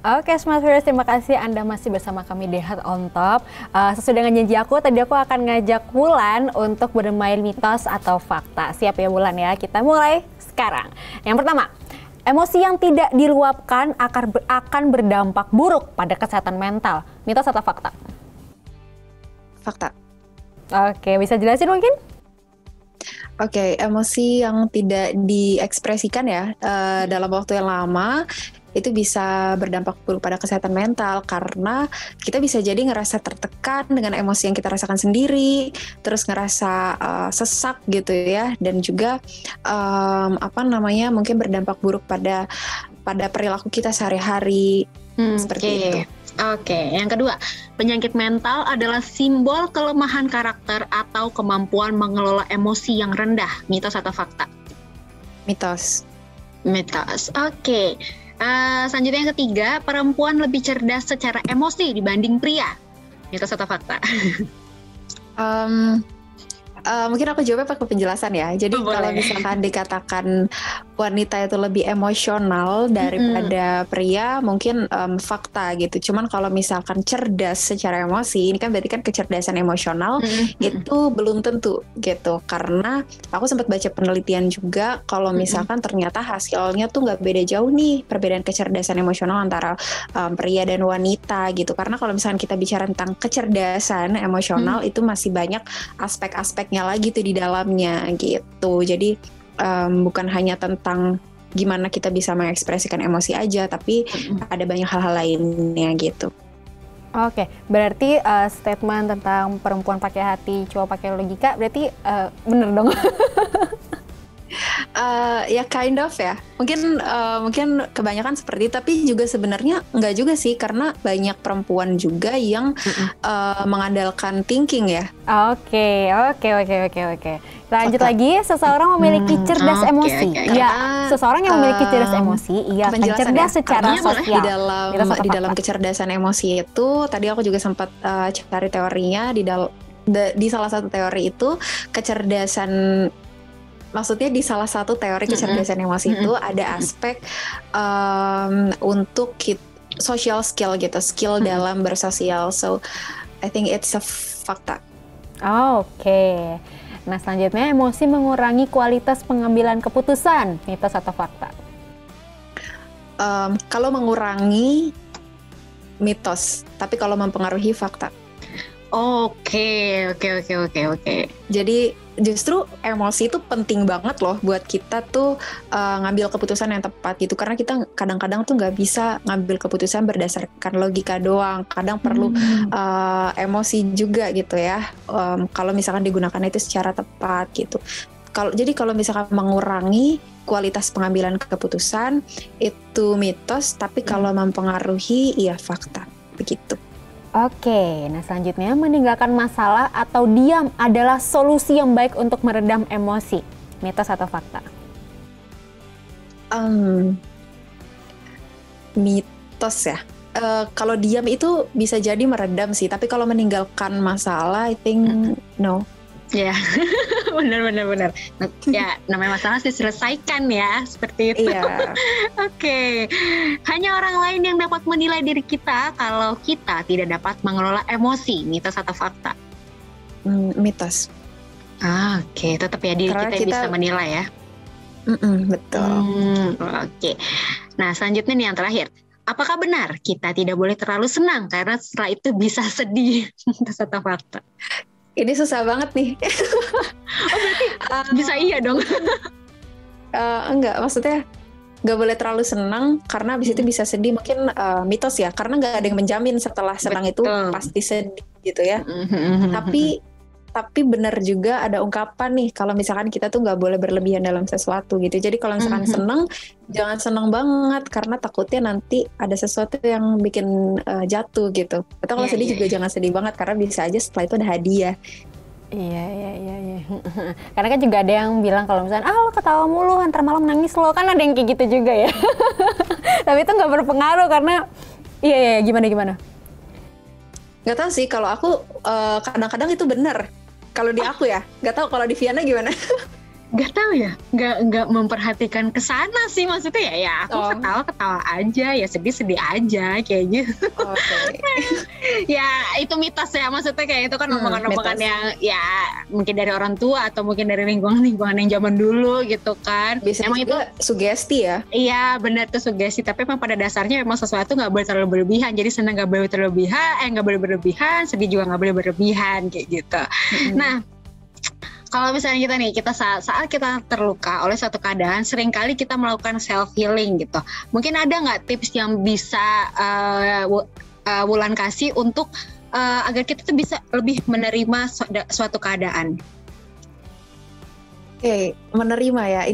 Oke, Smart Viewers, terima kasih Anda masih bersama kami di Heart on Top. Sesuai dengan janji aku, tadi aku akan ngajak Wulan untuk bermain mitos atau fakta. Siap ya Wulan ya? Kita mulai sekarang. Yang pertama, emosi yang tidak diluapkan akan berdampak buruk pada kesehatan mental. Mitos atau fakta? Fakta. Oke, bisa jelasin mungkin? Oke, emosi yang tidak diekspresikan ya dalam waktu yang lama itu bisa berdampak buruk pada kesehatan mental karena kita bisa jadi ngerasa tertekan dengan emosi yang kita rasakan sendiri, terus ngerasa sesak gitu ya, dan juga mungkin berdampak buruk pada perilaku kita sehari-hari seperti itu. Oke, yang kedua, penyakit mental adalah simbol kelemahan karakter atau kemampuan mengelola emosi yang rendah. Mitos atau fakta? Mitos. Mitos. Oke. Selanjutnya yang ketiga, perempuan lebih cerdas secara emosi dibanding pria. Mitos atau fakta? Mungkin aku jawabnya pakai penjelasan ya. Jadi kalau misalkan dikatakan wanita itu lebih emosional daripada pria, mungkin fakta gitu. Cuman kalau misalkan cerdas secara emosi, ini kan berarti kan kecerdasan emosional itu belum tentu gitu. Karena aku sempat baca penelitian juga, kalau misalkan ternyata hasilnya tuh nggak beda jauh nih perbedaan kecerdasan emosional antara pria dan wanita gitu. Karena kalau misalkan kita bicara tentang kecerdasan emosional itu masih banyak aspek-aspeknya lagi tuh di dalamnya gitu. Jadi bukan hanya tentang gimana kita bisa mengekspresikan emosi aja, tapi ada banyak hal-hal lainnya gitu. Oke, berarti statement tentang perempuan pakai hati, cowok pakai logika, berarti bener dong? Ya kind of ya. Mungkin kebanyakan seperti itu, tapi juga sebenarnya enggak juga sih, karena banyak perempuan juga yang mengandalkan thinking ya. Oke. Lanjut lagi, seseorang memiliki cerdas emosi. Ya, seseorang yang memiliki cerdas emosi, ia akan cerdas secara sosial. Di dalam kecerdasan emosi itu, tadi aku juga sempat cari teorinya di salah satu teori itu kecerdasan. Maksudnya di salah satu teori kecerdasan emosi itu ada aspek untuk social skill gitu, skill dalam bersosial. So I think it's a fakta. Oke. Nah selanjutnya, emosi mengurangi kualitas pengambilan keputusan. Mitos atau fakta? Kalau mengurangi, mitos. Tapi kalau mempengaruhi, fakta. Oke. Jadi justru emosi itu penting banget loh buat kita tuh ngambil keputusan yang tepat gitu, karena kita kadang-kadang tuh nggak bisa ngambil keputusan berdasarkan logika doang, kadang perlu emosi juga gitu ya, kalau misalkan digunakan itu secara tepat gitu. Jadi kalau misalkan mengurangi kualitas pengambilan keputusan itu mitos, tapi kalau mempengaruhi ya fakta begitu. Oke, nah selanjutnya, meninggalkan masalah atau diam adalah solusi yang baik untuk meredam emosi. Mitos atau fakta? Mitos ya. Kalau diam itu bisa jadi meredam sih, tapi kalau meninggalkan masalah, I think no. Ya, benar. Ya, namanya masalah diselesaikan ya, seperti itu. Iya. Oke. Hanya orang lain yang dapat menilai diri kita kalau kita tidak dapat mengelola emosi. Mitos atau fakta? Mitos. Oke, tetap ya diri kita bisa menilai ya. Betul. Oke. Nah, selanjutnya nih yang terakhir. Apakah benar kita tidak boleh terlalu senang karena setelah itu bisa sedih? Mitos atau fakta? Ini susah banget nih. Berarti bisa iya dong? Enggak, maksudnya nggak boleh terlalu senang karena abis itu bisa sedih. Mungkin mitos ya, karena nggak ada yang menjamin setelah senang itu pasti sedih gitu ya. Tapi benar juga ada ungkapan nih, kalau misalkan kita tuh nggak boleh berlebihan dalam sesuatu gitu. Jadi kalau misalkan senang, jangan senang banget karena takutnya nanti ada sesuatu yang bikin jatuh gitu. Atau kalau sedih juga jangan sedih banget karena bisa aja setelah itu ada hadiah. Iya. Karena kan juga ada yang bilang kalau misalnya, lo ketawa mulu, ntar malam nangis lo. Kan ada yang kayak gitu juga ya. Tapi itu nggak berpengaruh karena, iya gimana? Nggak tahu sih, kalau aku kadang-kadang itu benar. Kalau di aku ya, nggak tahu kalau di Viana gimana. Gak tahu ya, nggak memperhatikan ke sana sih, maksudnya ya aku ketawa aja, ya sedih aja kayak gitu. Ya itu mitos ya, maksudnya kayak itu kan omongan-omongan yang ya mungkin dari orang tua atau mungkin dari lingkungan yang zaman dulu gitu kan. Biasanya emang juga itu sugesti ya. Iya benar tuh sugesti, tapi emang pada dasarnya memang sesuatu nggak boleh terlalu berlebihan. Jadi senang nggak boleh nggak boleh berlebihan, sedih juga nggak boleh berlebihan kayak gitu. Nah, kalau misalnya kita saat kita terluka oleh suatu keadaan, seringkali kita melakukan self healing gitu. Mungkin ada nggak tips yang bisa Wulan kasih untuk agar kita tuh bisa lebih menerima suatu keadaan? Oke, menerima ya.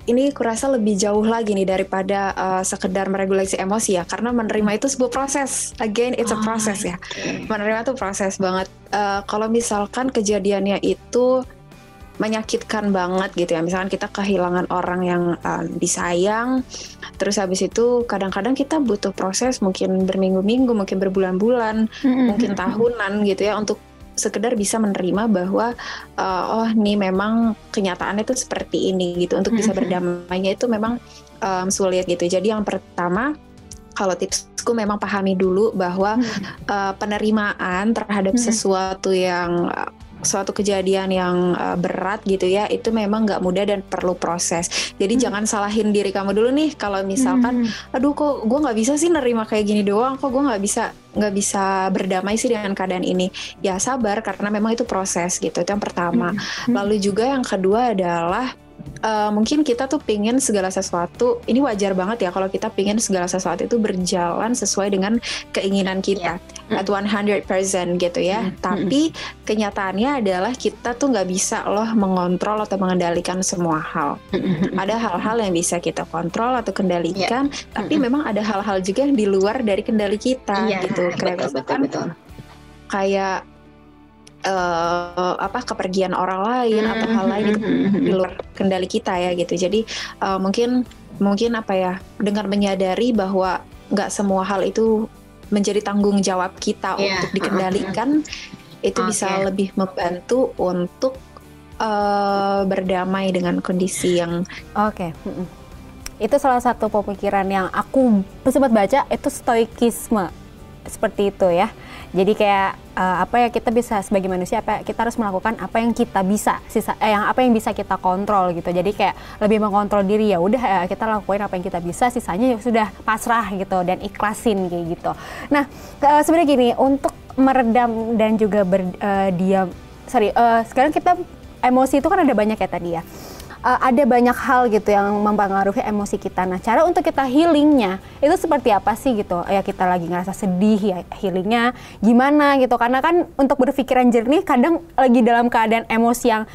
Ini kurasa lebih jauh lagi nih daripada sekedar meregulasi emosi ya, karena menerima itu sebuah proses. Again, it's a process ya. Menerima itu proses banget. Kalau misalkan kejadiannya itu menyakitkan banget gitu ya, misalkan kita kehilangan orang yang disayang, terus habis itu kadang-kadang kita butuh proses mungkin berminggu-minggu, mungkin berbulan-bulan, mungkin tahunan gitu ya, untuk sekedar bisa menerima bahwa oh nih memang kenyataannya itu seperti ini gitu. Untuk bisa berdamainya itu memang sulit gitu. Jadi yang pertama, kalau tipsku memang pahami dulu bahwa penerimaan terhadap suatu kejadian yang berat gitu ya, itu memang nggak mudah dan perlu proses. Jadi jangan salahin diri kamu dulu nih kalau misalkan aduh kok gue nggak bisa sih nerima kayak gini doang, kok gue nggak bisa berdamai sih dengan keadaan ini. Ya sabar, karena memang itu proses gitu. Itu yang pertama. Lalu juga yang kedua adalah mungkin kita tuh pingin segala sesuatu, ini wajar banget ya kalau kita pingin segala sesuatu itu berjalan sesuai dengan keinginan kita at 100% gitu ya. Tapi kenyataannya adalah kita tuh nggak bisa loh mengontrol atau mengendalikan semua hal. Ada hal-hal yang bisa kita kontrol atau kendalikan, tapi memang ada hal-hal juga yang di luar dari kendali kita gitu. Betul. Kayak kepergian orang lain atau hal lain itu di luar kendali kita ya gitu. Jadi mungkin dengan menyadari bahwa nggak semua hal itu menjadi tanggung jawab kita untuk dikendalikan, itu bisa lebih membantu untuk berdamai dengan kondisi yang itu salah satu pemikiran yang aku sempat baca, itu stoikisme seperti itu ya. Jadi kayak kita bisa sebagai manusia, kita harus melakukan apa yang kita bisa, apa yang bisa kita kontrol gitu. Jadi kayak lebih mengontrol diri, ya udah kita lakuin apa yang kita bisa, sisanya sudah pasrah gitu dan ikhlasin kayak gitu. Nah, sebenarnya gini, untuk meredam dan juga sekarang kita emosi itu kan ada banyak ya tadi ya. Ada banyak hal gitu yang mempengaruhi emosi kita. Nah, cara untuk kita healingnya itu seperti apa sih gitu? Ya kita lagi ngerasa sedih, ya healingnya gimana gitu? Karena kan untuk berpikiran jernih kadang lagi dalam keadaan emosi yang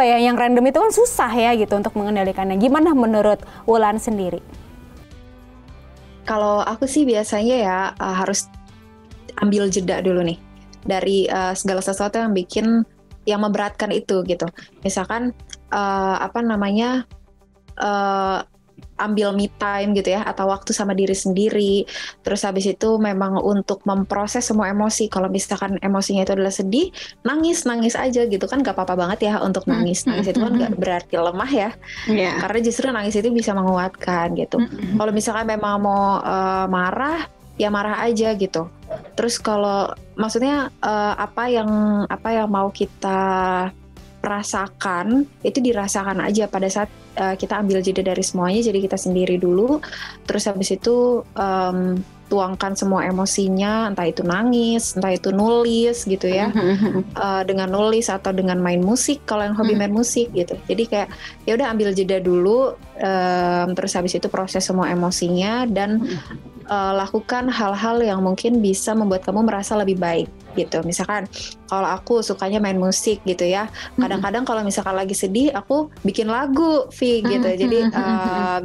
yang random itu kan susah ya gitu untuk mengendalikannya. Gimana menurut Wulan sendiri? Kalau aku sih biasanya ya harus ambil jeda dulu nih dari segala sesuatu yang memberatkan itu gitu. Misalkan ambil me time gitu ya, atau waktu sama diri sendiri. Terus habis itu memang untuk memproses semua emosi. Kalau misalkan emosinya itu adalah sedih, nangis aja gitu kan, gak apa-apa banget ya untuk nangis. Nangis itu kan gak berarti lemah ya. Karena justru nangis itu bisa menguatkan gitu. Kalau misalkan memang mau marah, ya marah aja gitu. Terus kalau maksudnya apa yang mau kita rasakan itu dirasakan aja pada saat kita ambil jeda dari semuanya. Jadi kita sendiri dulu, terus habis itu tuangkan semua emosinya, entah itu nangis, entah itu nulis gitu ya, dengan nulis atau dengan main musik kalau yang hobi main musik gitu. Jadi kayak ya udah ambil jeda dulu, terus habis itu proses semua emosinya dan lakukan hal-hal yang mungkin bisa membuat kamu merasa lebih baik gitu. Misalkan kalau aku sukanya main musik gitu ya, kadang-kadang kalau misalkan lagi sedih aku bikin lagu gitu. Jadi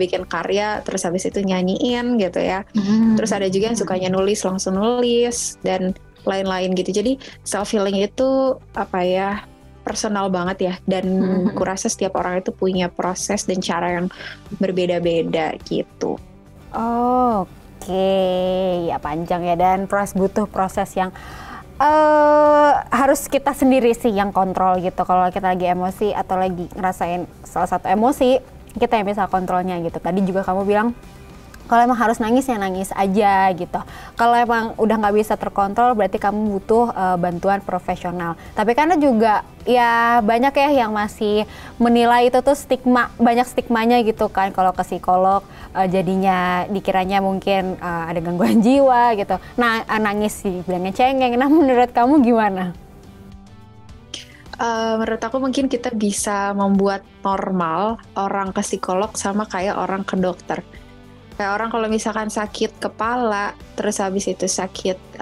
bikin karya terus habis itu nyanyiin gitu ya. Terus ada juga yang sukanya nulis, langsung nulis dan lain-lain gitu. Jadi self healing itu personal banget ya, dan kurasa setiap orang itu punya proses dan cara yang berbeda-beda gitu. Oke, ya panjang ya, dan butuh proses yang harus kita sendiri sih yang kontrol gitu. Kalau kita lagi emosi atau lagi ngerasain salah satu emosi, kita yang bisa kontrolnya gitu. Tadi juga kamu bilang kalau emang harus nangis ya nangis aja gitu. Kalau emang udah nggak bisa terkontrol berarti kamu butuh bantuan profesional. Tapi karena juga ya banyak ya yang masih menilai itu tuh banyak stigmanya gitu kan. Kalau ke psikolog jadinya dikiranya mungkin ada gangguan jiwa gitu. Nah nangis dibilangnya cengeng. Nah menurut kamu gimana? Menurut aku mungkin kita bisa membuat normal orang ke psikolog sama kayak orang ke dokter. Kayak orang kalau misalkan sakit kepala, terus habis itu sakit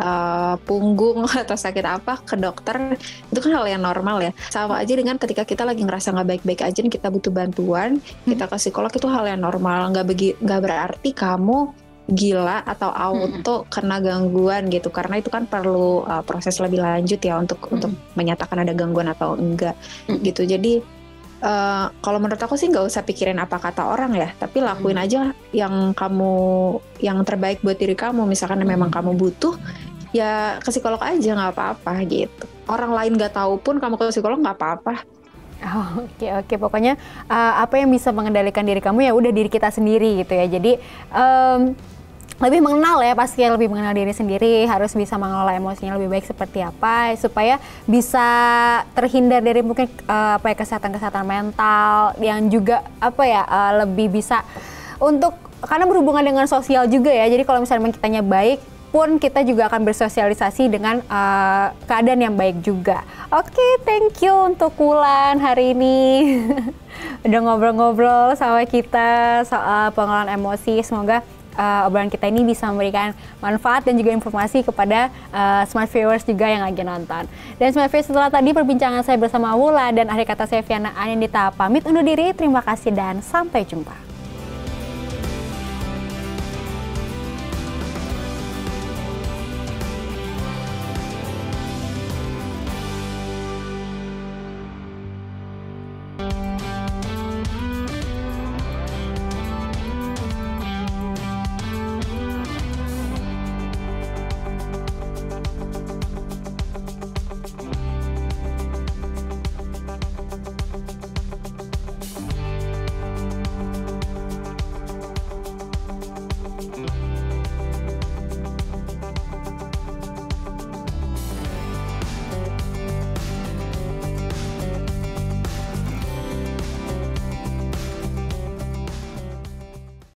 punggung atau sakit apa ke dokter, itu kan hal yang normal ya. Sama aja dengan ketika kita lagi ngerasa nggak baik-baik aja, kita butuh bantuan, kita ke psikolog itu hal yang normal. Nggak berarti kamu gila atau auto kena gangguan gitu, karena itu kan perlu proses lebih lanjut ya untuk menyatakan ada gangguan atau enggak gitu. Jadi kalau menurut aku sih nggak usah pikirin apa kata orang ya, tapi lakuin aja yang terbaik buat diri kamu. Misalkan memang kamu butuh, ya ke psikolog aja nggak apa-apa gitu. Orang lain nggak tahu pun kamu ke psikolog nggak apa-apa. Oh, oke. Pokoknya apa yang bisa mengendalikan diri kamu ya udah diri kita sendiri gitu ya. Jadi lebih mengenal ya, pasti lebih mengenal diri sendiri, harus bisa mengelola emosinya lebih baik seperti apa supaya bisa terhindar dari mungkin kesehatan mental yang juga lebih bisa untuk, karena berhubungan dengan sosial juga ya. Jadi kalau misalnya kitanya baik pun kita juga akan bersosialisasi dengan keadaan yang baik juga. Oke, thank you untuk Wulan hari ini. Udah ngobrol-ngobrol sama kita soal pengelolaan emosi. Semoga obrolan kita ini bisa memberikan manfaat dan juga informasi kepada smart viewers juga yang lagi nonton. Dan smart viewers, setelah tadi perbincangan saya bersama Wulan dan akhir kata saya Viana Anindita pamit undur diri. Terima kasih dan sampai jumpa.